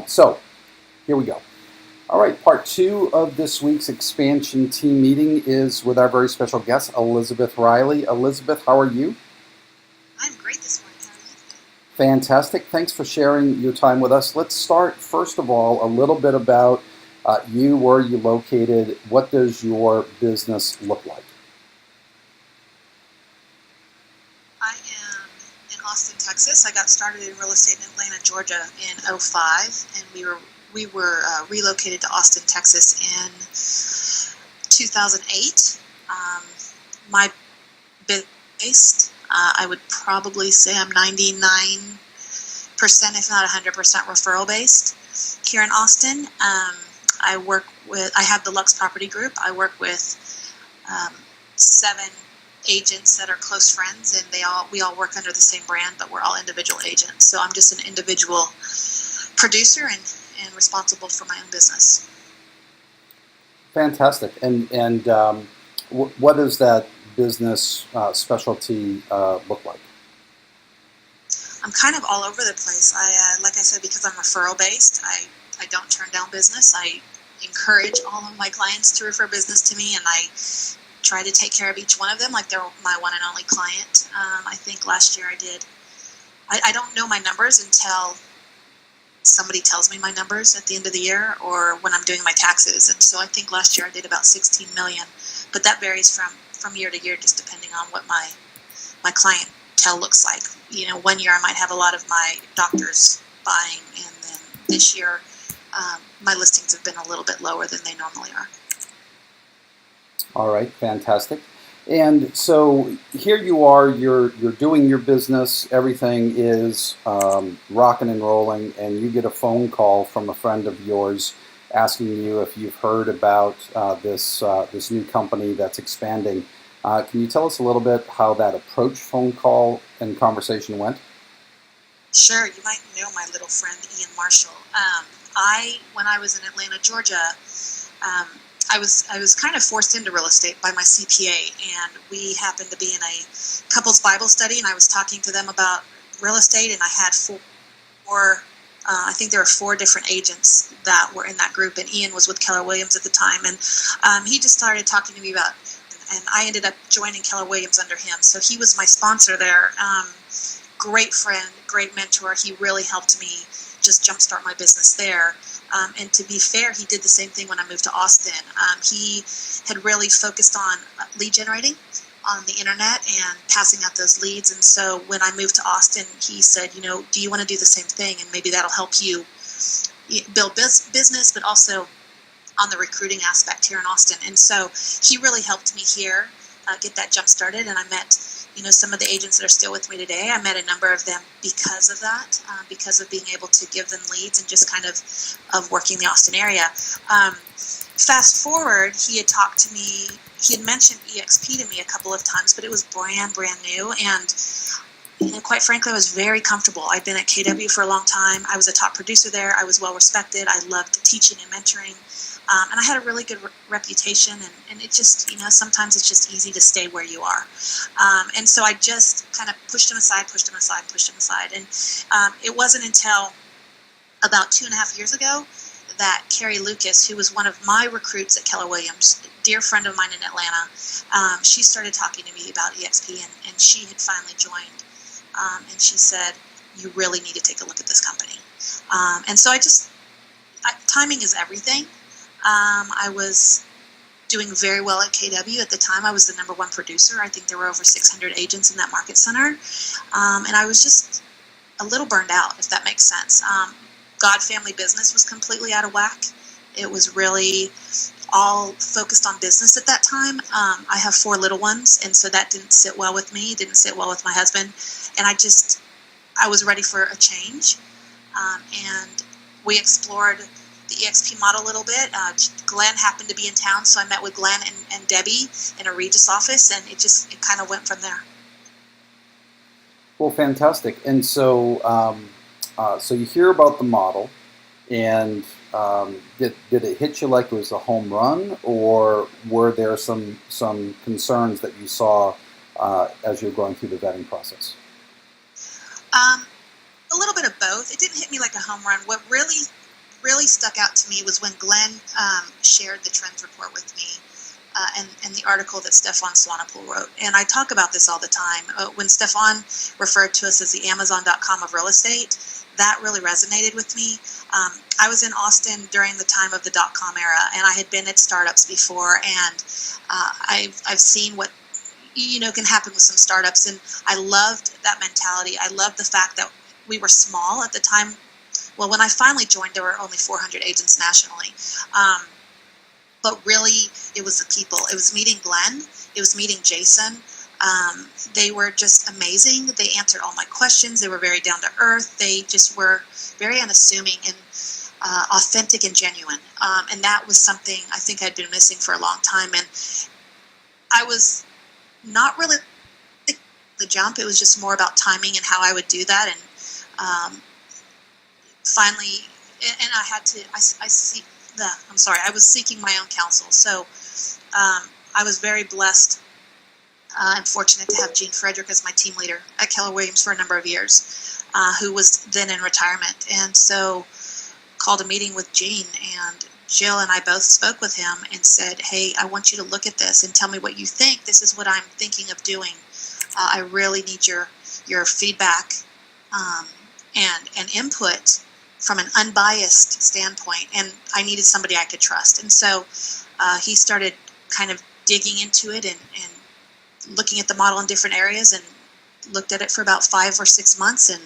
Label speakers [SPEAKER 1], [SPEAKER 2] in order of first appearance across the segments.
[SPEAKER 1] So here we go. All right, part two of this week's expansion team meeting is with our very special guest, Elizabeth Riley. Elizabeth, how are you?
[SPEAKER 2] I'm great this morning. How are you today?
[SPEAKER 1] Fantastic. Thanks for sharing your time with us. Let's start, first of all, a little bit about you, where you're located. What does your business look like?
[SPEAKER 2] I am in Austin, Texas. I got started in real estate in Atlanta, Georgia in '05, and we were relocated to Austin, Texas in 2008. My business, I would probably say I'm 99%, if not 100% referral based here in Austin. I have the Lux Property Group. I work with 7 agents that are close friends, and we all work under the same brand, but we're all individual agents. So I'm just an individual producer and responsible for my own business.
[SPEAKER 1] Fantastic. And what does that business specialty look like?
[SPEAKER 2] I'm kind of all over the place. Like I said, because I'm referral based, I don't turn down business. I encourage all of my clients to refer business to me, and I try to take care of each one of them like they're my one and only client. I think last year I did. I don't know my numbers until somebody tells me my numbers at the end of the year or when I'm doing my taxes. And so I think last year I did about 16 million, but that varies from year to year, just depending on what my clientele looks like. You know, one year I might have a lot of my doctors buying, and then this year my listings have been a little bit lower than they normally are.
[SPEAKER 1] All right, fantastic. And so here you are, you're doing your business, everything is rocking and rolling, and you get a phone call from a friend of yours asking you if you've heard about this new company that's expanding. Can you tell us a little bit how that approach phone call and conversation went?
[SPEAKER 2] Sure, you might know my little friend Ian Marshall. When I was in Atlanta, Georgia, I was kind of forced into real estate by my CPA, and we happened to be in a couples Bible study, and I was talking to them about real estate, and I had I think there were 4 different agents that were in that group, and Ian was with Keller Williams at the time, and he just started talking to me about, and I ended up joining Keller Williams under him, so he was my sponsor there. Great friend, great mentor. He really helped me just jumpstart my business there. And to be fair, he did the same thing when I moved to Austin. He had really focused on lead generating on the internet and passing out those leads. And so when I moved to Austin, he said, do you want to do the same thing? And maybe that'll help you build business, but also on the recruiting aspect here in Austin. And so he really helped me here get that jump started. And I met some of the agents that are still with me today. I met a number of them because of that, because of being able to give them leads and just kind of working the Austin area. Fast forward, he had talked to me, he had mentioned EXP to me a couple of times, but it was brand new. And quite frankly, I was very comfortable. I'd been at KW for a long time. I was a top producer there. I was well respected. I loved teaching and mentoring. And I had a really good reputation, and it just, sometimes it's just easy to stay where you are. And so I just kind of pushed him aside. And it wasn't until about 2.5 years ago that Carrie Lucas, who was one of my recruits at Keller Williams, a dear friend of mine in Atlanta, she started talking to me about EXP, and she had finally joined. And she said, you really need to take a look at this company. And so timing is everything. I was doing very well at KW. At the time, I was the #1 producer. I think there were over 600 agents in that market center. And I was just a little burned out, if that makes sense. God Family Business was completely out of whack. It was really all focused on business at that time. I have 4 little ones, and so that didn't sit well with me, didn't sit well with my husband. And I was ready for a change. And we explored the EXP model a little bit. Glenn happened to be in town, so I met with Glenn and Debbie in a Regis office, and it kind of went from there.
[SPEAKER 1] Well, fantastic. And so, so you hear about the model, and did it hit you like it was a home run, or were there some concerns that you saw as you're going through the vetting process?
[SPEAKER 2] a little bit of both. It didn't hit me like a home run. What really stuck out to me was when Glenn shared the trends report with me. And the article that Stefan Swanepoel wrote. And I talk about this all the time. When Stefan referred to us as the Amazon.com of real estate, that really resonated with me. I was in Austin during the time of the .com era, and I had been at startups before, and I've seen what can happen with some startups, and I loved that mentality. I loved the fact that we were small at the time. Well, when I finally joined, there were only 400 agents nationally. But really, it was the people. It was meeting Glenn. It was meeting Jason. They were just amazing. They answered all my questions. They were very down to earth. They just were very unassuming and authentic and genuine. And that was something I think I'd been missing for a long time. And I was not really the jump. It was just more about timing and how I would do that. And finally, and I had to. I was seeking my own counsel. So I was very blessed and fortunate to have Gene Frederick as my team leader at Keller Williams for a number of years, who was then in retirement. And so called a meeting with Gene, and Jill and I both spoke with him and said, hey, I want you to look at this and tell me what you think. This is what I'm thinking of doing. I really need your feedback and input from an unbiased standpoint, and I needed somebody I could trust. And so he started kind of digging into it and looking at the model in different areas, and looked at it for about 5 or 6 months, and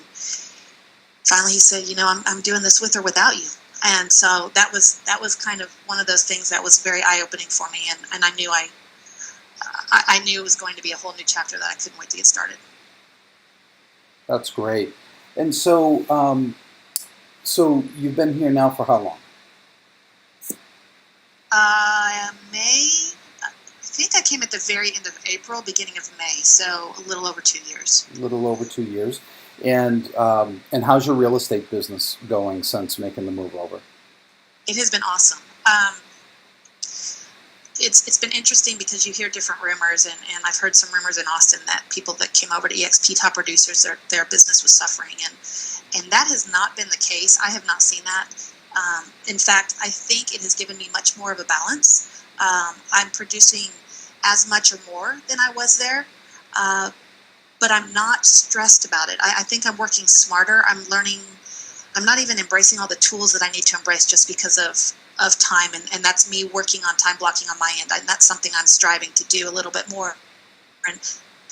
[SPEAKER 2] finally he said, I'm doing this with or without you. And so that was kind of one of those things that was very eye-opening for me, and I knew I knew it was going to be a whole new chapter that I couldn't wait to get started.
[SPEAKER 1] That's great. And so so you've been here now for how long?
[SPEAKER 2] I think I came at the very end of April, beginning of May, so a little over 2 years. A
[SPEAKER 1] little over 2 years. And how's your real estate business going since making the move over?
[SPEAKER 2] It has been awesome. It's been interesting because you hear different rumors, and I've heard some rumors in Austin that people that came over to EXP top producers, their business was suffering, and that has not been the case. I have not seen that. In fact, I think it has given me much more of a balance. I'm producing as much or more than I was there, but I'm not stressed about it. I think I'm working smarter. I'm learning. I'm not even embracing all the tools that I need to embrace just because of time, and that's me working on time blocking on my end. And that's something I'm striving to do a little bit more. And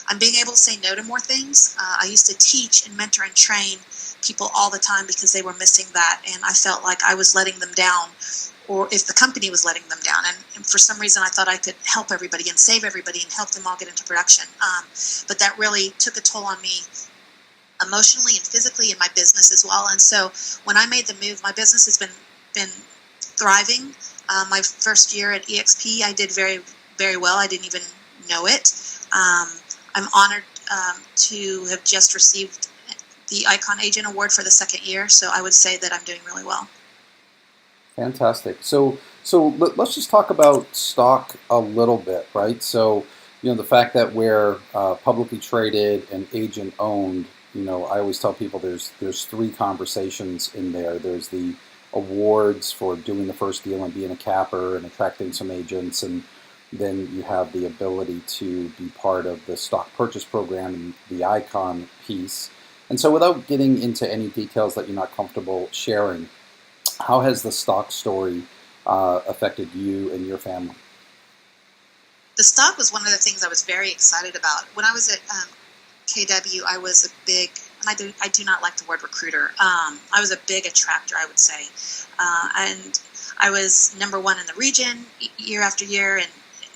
[SPEAKER 2] I'm being able to say no to more things. I used to teach and mentor and train people all the time because they were missing that, and I felt like I was letting them down, or if the company was letting them down. And for some reason, I thought I could help everybody and save everybody and help them all get into production. But that really took a toll on me emotionally and physically in my business as well. And so when I made the move, my business has been thriving. My first year at EXP, I did very, very well. I didn't even know it. I'm honored to have just received the Icon Agent Award for the second year, so I would say that I'm doing really well.
[SPEAKER 1] Fantastic. So let's just talk about stock a little bit, right? So, the fact that we're publicly traded and agent owned, I always tell people there's 3 conversations in there. There's the awards for doing the first deal and being a capper and attracting some agents, and then you have the ability to be part of the stock purchase program and the Icon piece. And so without getting into any details that you're not comfortable sharing, how has the stock story affected you and your family?
[SPEAKER 2] The stock was one of the things I was very excited about. When I was at KW, I was a big, and I do not like the word recruiter. I was a big attractor, I would say. And I was #1 in the region year after year,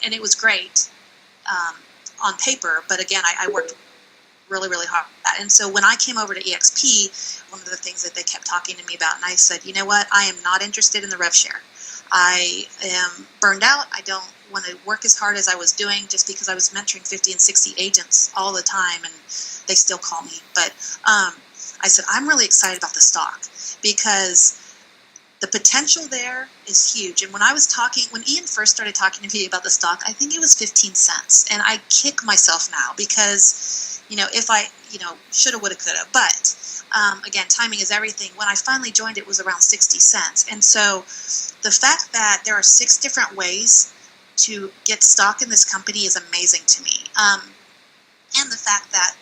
[SPEAKER 2] and it was great on paper. But again, I worked really, really hard. And so when I came over to EXP, one of the things that they kept talking to me about, and I said, you know what, I am not interested in the rev share. I am burned out. I don't want to work as hard as I was doing just because I was mentoring 50 and 60 agents all the time, and they still call me. But I said, I'm really excited about the stock because the potential there is huge. And when Ian first started talking to me about the stock, I think it was 15 cents. And I kick myself now because, if I, shoulda, woulda, coulda. But Again, timing is everything. When I finally joined, it was around 60 cents. And so the fact that there are 6 different ways to get stock in this company is amazing to me. And the fact that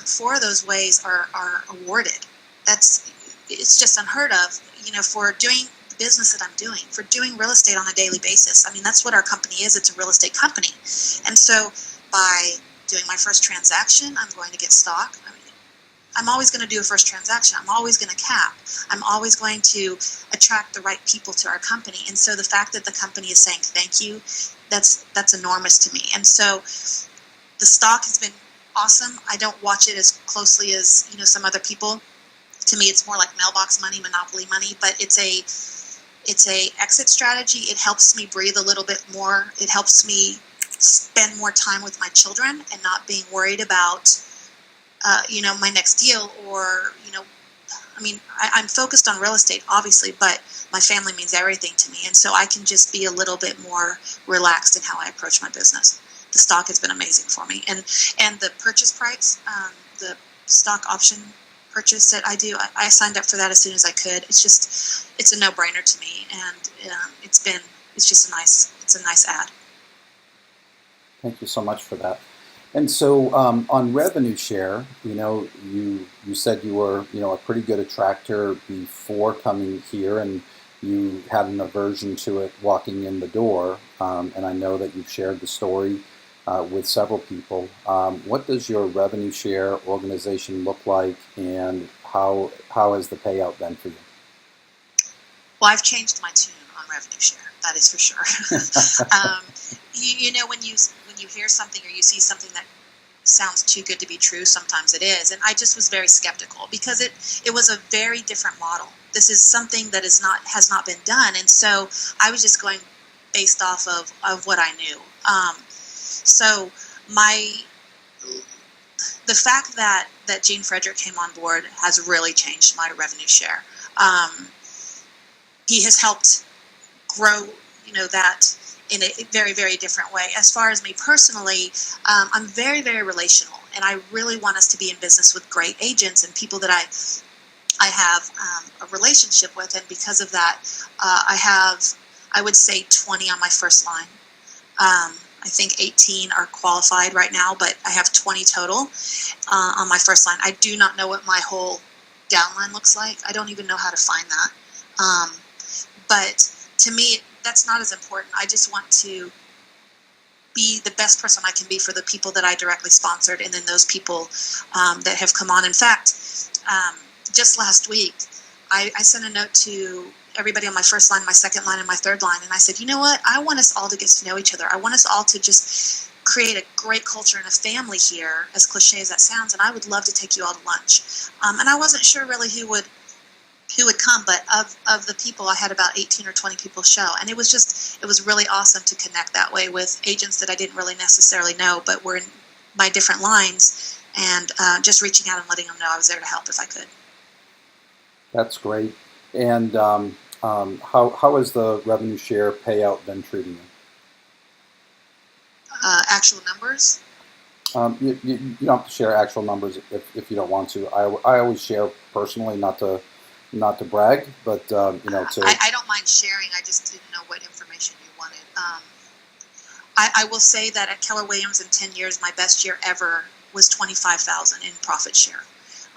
[SPEAKER 2] 4 of those ways are awarded. It's just unheard of, for doing the business that I'm doing, for doing real estate on a daily basis. I mean, that's what our company is. It's a real estate company. And so by doing my first transaction, I'm going to get stock. I mean, I'm always going to do a first transaction. I'm always going to cap. I'm always going to attract the right people to our company. And so the fact that the company is saying thank you, that's enormous to me. And so the stock has been awesome. I don't watch it as closely as some other people. To me, it's more like mailbox money, monopoly money, but it's a exit strategy. It helps me breathe a little bit more. It helps me spend more time with my children and not being worried about my next deal, or I mean, I'm focused on real estate, obviously, but my family means everything to me, and so I can just be a little bit more relaxed in how I approach my business. The stock has been amazing for me, and the purchase price, the stock option purchase that I do, I signed up for that as soon as I could. It's a no-brainer to me, and it's just a nice ad.
[SPEAKER 1] Thank you so much for that. And so on revenue share, you said you were, a pretty good attractor before coming here, and you had an aversion to it walking in the door. And I know that you've shared the story with several people. What does your revenue share organization look like, and how has the payout been for you?
[SPEAKER 2] Well, I've changed my tune on revenue share. That is for sure. When you hear something or you see something that sounds too good to be true, sometimes it is. And I just was very skeptical because it was a very different model. This is something that has not been done, and so I was just going based off of what I knew. So the fact that Gene Frederick came on board has really changed my revenue share. He has helped grow, that in a very, very different way. As far as me personally, I'm very, very relational, and I really want us to be in business with great agents and people that I have a relationship with, and because of that, I would say 20 on my first line. I think 18 are qualified right now, but I have 20 total on my first line. I do not know what my whole downline looks like. I don't even know how to find that. But to me, that's not as important. I just want to be the best person I can be for the people that I directly sponsored, and then those people that have come on. In fact, just last week, I sent a note to everybody on my first line, my second line, and my third line, and I said, you know what? I want us all to get to know each other. I want us all to just create a great culture and a family here, as cliche as that sounds, and I would love to take you all to lunch. And I wasn't sure really who would come, but of the people, I had about 18 or 20 people show, and it was really awesome to connect that way with agents that I didn't really necessarily know, but were in my different lines, and just reaching out and letting them know I was there to help if I could.
[SPEAKER 1] That's great. And how has the revenue share payout been treating you?
[SPEAKER 2] Actual numbers?
[SPEAKER 1] You don't have to share actual numbers if you don't want to. I always share personally, not to brag, but
[SPEAKER 2] I don't mind sharing. I just didn't know what information you wanted. I will say that at Keller Williams in 10 years, my best year ever was $25,000 in profit share.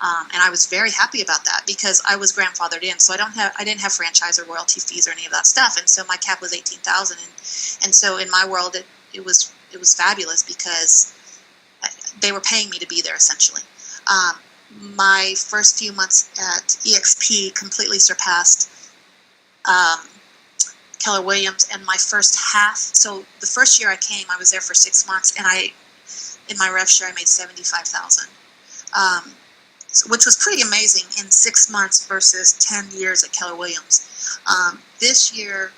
[SPEAKER 2] And I was very happy about that because I was grandfathered in, so I didn't have franchise or royalty fees or any of that stuff, and so my cap was $18,000, and so in my world it was fabulous because they were paying me to be there essentially. My first few months at EXP completely surpassed Keller Williams, and my first half. So the first year I came, I was there for 6 months, and in my rev share I made $75,000. Which was pretty amazing in 6 months versus 10 years at Keller Williams. This year,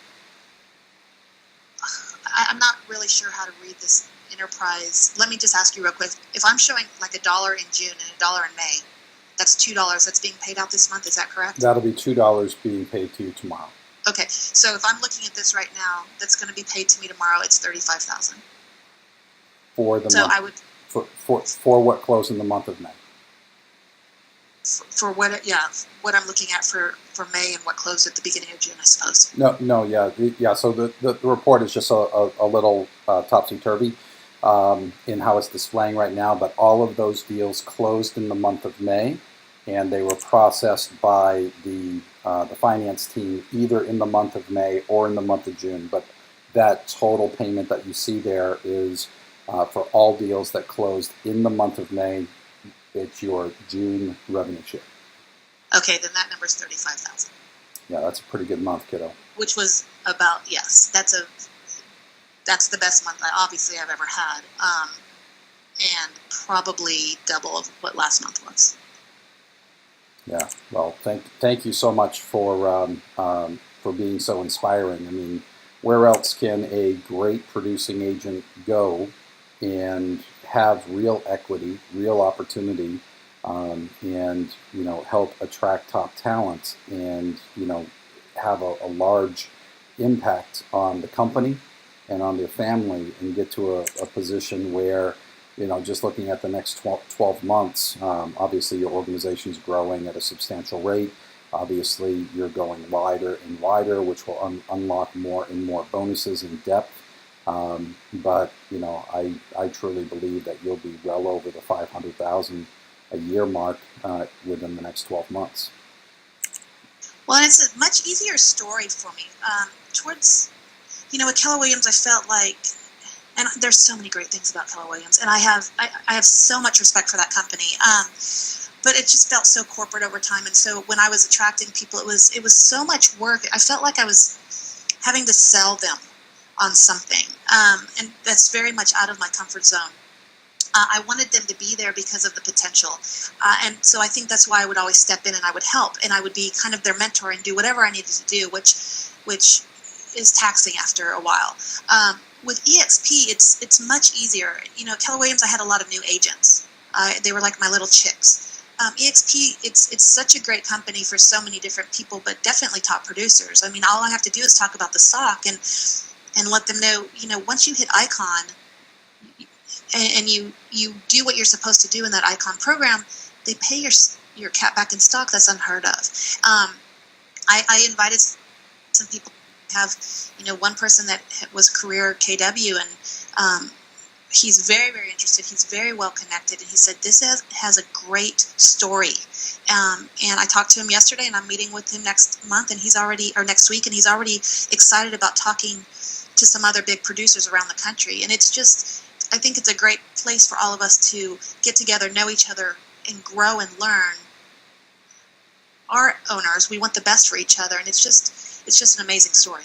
[SPEAKER 2] I'm not really sure how to read this enterprise. Let me just ask you real quick. If I'm showing like $1 in June and $1 in May, that's $2 that's being paid out this month. Is that correct?
[SPEAKER 1] That'll be $2 being paid to you tomorrow.
[SPEAKER 2] Okay, so if I'm looking at this right now, that's going to be paid to me tomorrow. It's $35,000
[SPEAKER 1] for the
[SPEAKER 2] so
[SPEAKER 1] month.
[SPEAKER 2] I would
[SPEAKER 1] for what closed in the month of May.
[SPEAKER 2] for what, yeah, what I'm looking at for May and what closed at the beginning of June, I suppose.
[SPEAKER 1] No, yeah, yeah. So the report is just a little topsy-turvy in how it's displaying right now, but all of those deals closed in the month of May, and they were processed by the finance team either in the month of May or in the month of June. But that total payment that you see there is for all deals that closed in the month of May. It's your June revenue share.
[SPEAKER 2] Okay, then that number is 35,000.
[SPEAKER 1] Yeah, that's a pretty good month, kiddo.
[SPEAKER 2] Which was about, yes, that's the best month obviously I've ever had, and probably double of what last month was.
[SPEAKER 1] Yeah, well, thank you so much for being so inspiring. I mean, where else can a great producing agent go and have real equity, real opportunity, and help attract top talent, and have a large impact on the company and on their family, and get to a position where, just looking at the next 12 months, obviously your organization is growing at a substantial rate. Obviously, you're going wider and wider, which will unlock more and more bonuses and depth. But I truly believe that you'll be well over the 500,000 a year mark within the next 12 months.
[SPEAKER 2] Well, and it's a much easier story for me. Towards, with Keller Williams, I felt like, and there's so many great things about Keller Williams, and I have so much respect for that company. But it just felt so corporate over time, and so when I was attracting people, it was so much work. I felt like I was having to sell them on something, and that's very much out of my comfort zone. I wanted them to be there because of the potential, and so I think that's why I would always step in and I would help, and I would be kind of their mentor and do whatever I needed to do, which is taxing after a while. With EXP, it's much easier. Keller Williams, I had a lot of new agents. They were like my little chicks. EXP, it's such a great company for so many different people, but definitely top producers. I mean, all I have to do is talk about the stock and let them know, once you hit Icon and you do what you're supposed to do in that Icon program, they pay your cap back in stock. That's unheard of. I invited some people to have, one person that was career KW, and he's very, very interested. He's very well connected, and he said this has a great story. And I talked to him yesterday, and I'm meeting with him next month, and next week, and he's already excited about talking to some other big producers around the country. And it's just, I think it's a great place for all of us to get together, know each other, and grow and learn. Our owners, we want the best for each other, and it's just an amazing story.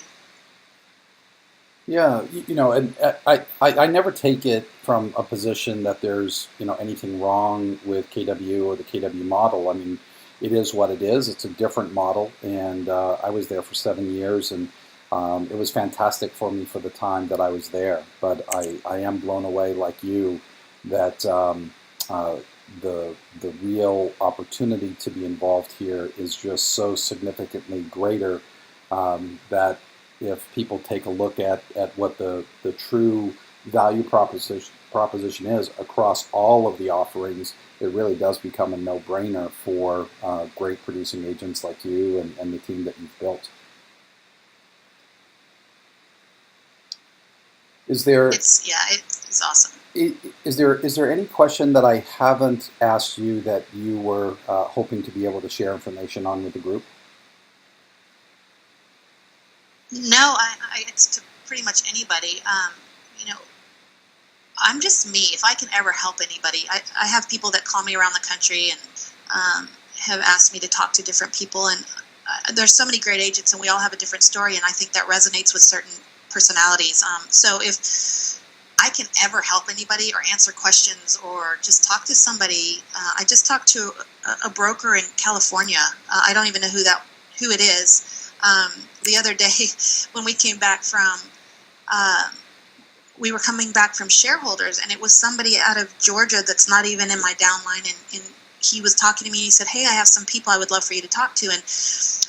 [SPEAKER 1] Yeah, and I never take it from a position that there's anything wrong with KW or the KW model. I mean, it is what it is. It's a different model, and I was there for 7 years, and it was fantastic for me for the time that I was there. But I am blown away, like you, that the real opportunity to be involved here is just so significantly greater that if people take a look at what the true value proposition is across all of the offerings, it really does become a no-brainer for great producing agents like you and the team that you've built. It's
[SPEAKER 2] awesome.
[SPEAKER 1] Is there any question that I haven't asked you that you were hoping to be able to share information on with the group?
[SPEAKER 2] No, it's to pretty much anybody. I'm just me. If I can ever help anybody, I have people that call me around the country and have asked me to talk to different people. And there's so many great agents, and we all have a different story, and I think that resonates with certain personalities. So if I can ever help anybody or answer questions or just talk to somebody, I just talked to a broker in California. I don't even know who it is. The other day when we came back we were coming back from shareholders, and it was somebody out of Georgia that's not even in my downline, and he was talking to me, and he said, hey, I have some people I would love for you to talk to. And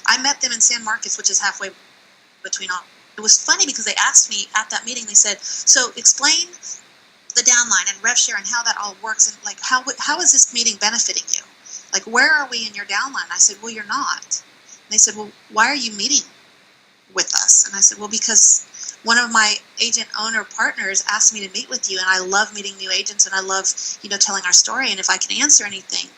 [SPEAKER 2] I met them in San Marcos, which is halfway between all. It was funny because they asked me at that meeting, they said, so explain the downline and rev share and how that all works, and like how is this meeting benefiting you? like, where are we in your downline? I said, well, you're not. And they said, well, why are you meeting with us? And I said, well, because one of my agent owner partners asked me to meet with you, and I love meeting new agents, and I love, telling our story. And if I can answer anything,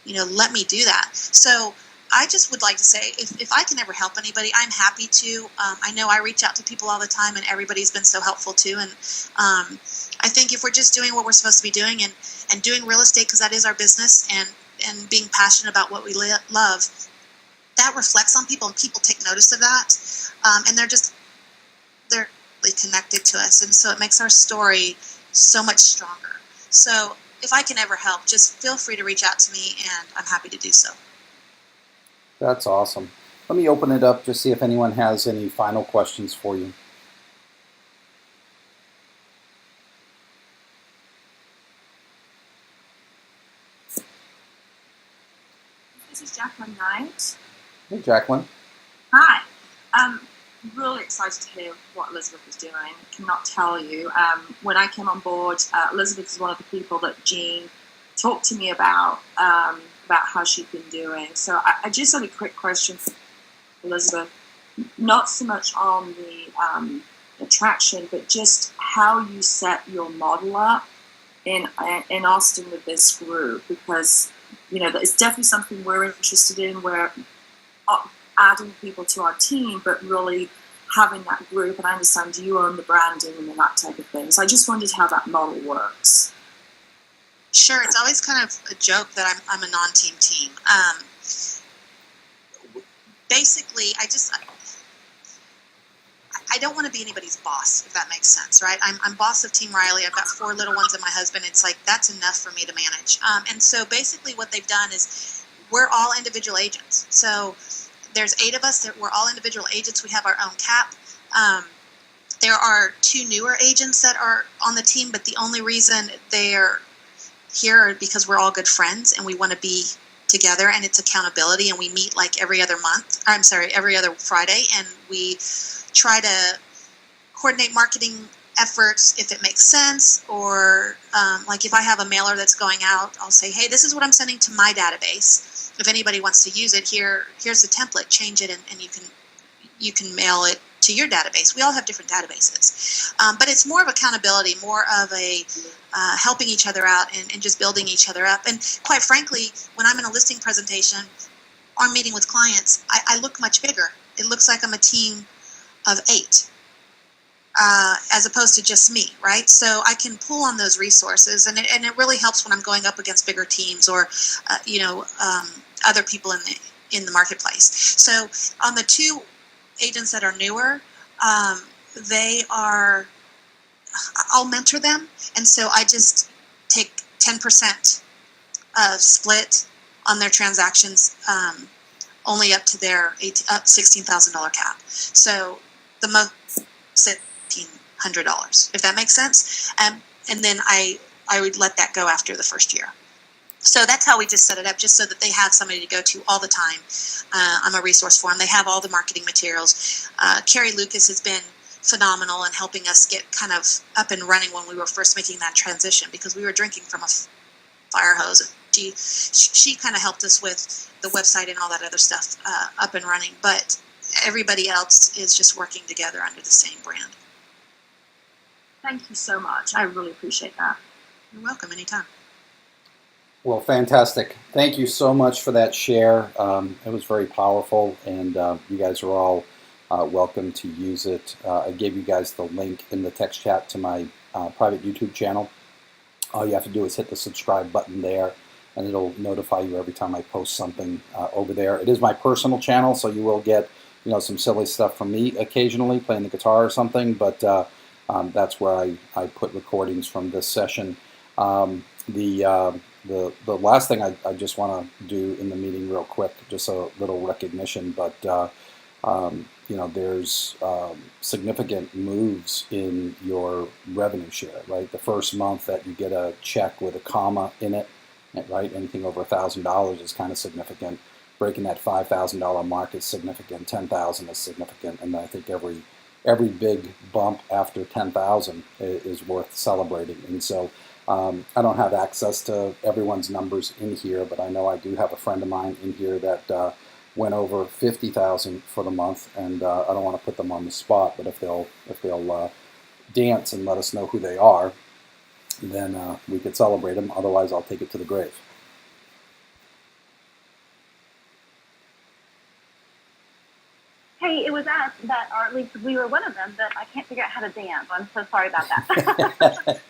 [SPEAKER 2] let me do that. So I just would like to say, if I can ever help anybody, I'm happy to. I know I reach out to people all the time, and everybody's been so helpful too. And I think if we're just doing what we're supposed to be doing, and doing real estate, because that is our business, and being passionate about what we love, that reflects on people, and people take notice of that. And they're really connected to us. And so it makes our story so much stronger. So if I can ever help, just feel free to reach out to me, and I'm happy to do so.
[SPEAKER 1] That's awesome. Let me open it up to see if anyone has any final questions for you.
[SPEAKER 3] This is Jacqueline Knight.
[SPEAKER 1] Hey, Jacqueline.
[SPEAKER 3] Hi. I'm really excited to hear what Elizabeth is doing. I cannot tell you. When I came on board, Elizabeth is one of the people that Jean talked to me about how she'd been doing. So I just had a quick question for Elizabeth, not so much on the attraction, but just how you set your model up in Austin with this group, because it's definitely something we're interested in. We're adding people to our team, but really having that group. And I understand you own the branding and that type of thing. So I just wondered how that model works.
[SPEAKER 2] Sure, it's always kind of a joke that I'm a non-team team. Basically, I don't want to be anybody's boss, if that makes sense, right? I'm boss of Team Riley. I've got 4 little ones and my husband. It's like, that's enough for me to manage. And so basically what they've done is we're all individual agents. So there's 8 of us that we're all individual agents. We have our own cap. There are 2 newer agents that are on the team, but the only reason they're here are because we're all good friends and we want to be together, and it's accountability, and we meet like every other Friday, and we try to coordinate marketing efforts if it makes sense, or like if I have a mailer that's going out, I'll say, hey, this is what I'm sending to my database. If anybody wants to use it, here's the template, change it, and you can mail it to your database. We all have different databases, but it's more of accountability, more of a helping each other out, and just building each other up. And quite frankly, when I'm in a listing presentation or meeting with clients, I look much bigger. It looks like I'm a team of 8, as opposed to just me, right? So I can pull on those resources, and it really helps when I'm going up against bigger teams or other people in the marketplace. So on the 2 agents that are newer, I'll mentor them, and so I just take 10% of split on their transactions, only up to their $16,000 cap. So the most $1,500, if that makes sense, and then I would let that go after the first year. So that's how we just set it up, just so that they have somebody to go to all the time. I'm a resource for them. They have all the marketing materials. Carrie Lucas has been phenomenal in helping us get kind of up and running when we were first making that transition, because we were drinking from a fire hose. She kind of helped us with the website and all that other stuff up and running. But everybody else is just working together under the same brand.
[SPEAKER 3] Thank you so much. I really appreciate that.
[SPEAKER 2] You're welcome. Anytime.
[SPEAKER 1] Well, fantastic. Thank you so much for that share. It was very powerful, and you guys are all welcome to use it. I gave you guys the link in the text chat to my private YouTube channel. All you have to do is hit the subscribe button there, and it'll notify you every time I post something over there. It is my personal channel, so you will get some silly stuff from me occasionally, playing the guitar or something, but that's where I put recordings from this session. The last thing I just want to do in the meeting real quick, just a little recognition, but there's significant moves in your revenue share, right? The first month that you get a check with a comma in it, right? Anything over $1,000 is kind of significant. Breaking that $5,000 mark is significant. $10,000 is significant, and I think every big bump after $10,000 is worth celebrating. And so I don't have access to everyone's numbers in here, but I know I do have a friend of mine in here that went over 50,000 for the month, and I don't want to put them on the spot, but if they'll dance and let us know who they are, then we could celebrate them. Otherwise, I'll take it to the grave.
[SPEAKER 4] Hey, it was us that, or at least we were one of them, that I can't figure out how to dance. I'm so sorry about that.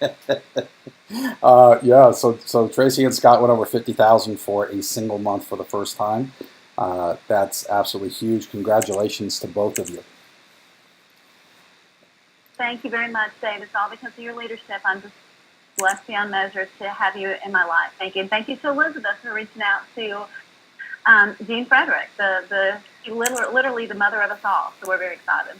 [SPEAKER 1] Yeah, so Tracy and Scott went over 50,000 for a single month for the first time. That's absolutely huge. Congratulations to both of you.
[SPEAKER 4] Thank you very much, Dave. It's all because of your leadership. I'm just blessed beyond measure to have you in my life. Thank you. And thank you to Elizabeth for reaching out to Jean Frederick, literally the mother of us all. So we're very excited.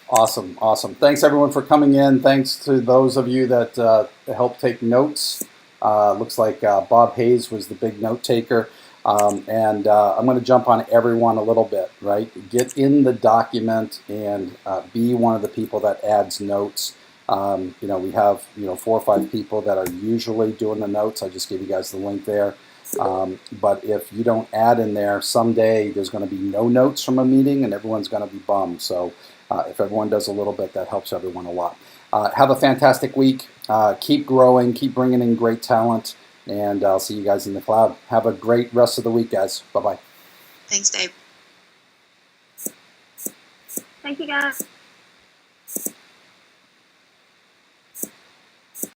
[SPEAKER 1] Awesome, awesome. Thanks everyone for coming in. Thanks to those of you that helped take notes. Looks like Bob Hayes was the big note taker. And I'm going to jump on everyone a little bit, right? Get in the document and be one of the people that adds notes. We have 4 or 5 people that are usually doing the notes. I just gave you guys the link there. But if you don't add in there, someday there's going to be no notes from a meeting and everyone's going to be bummed. So if everyone does a little bit, that helps everyone a lot. Have a fantastic week. Keep growing. Keep bringing in great talent. And I'll see you guys in the cloud. Have a great rest of the week, guys. Bye-bye.
[SPEAKER 2] Thanks, Dave.
[SPEAKER 4] Thank you, guys.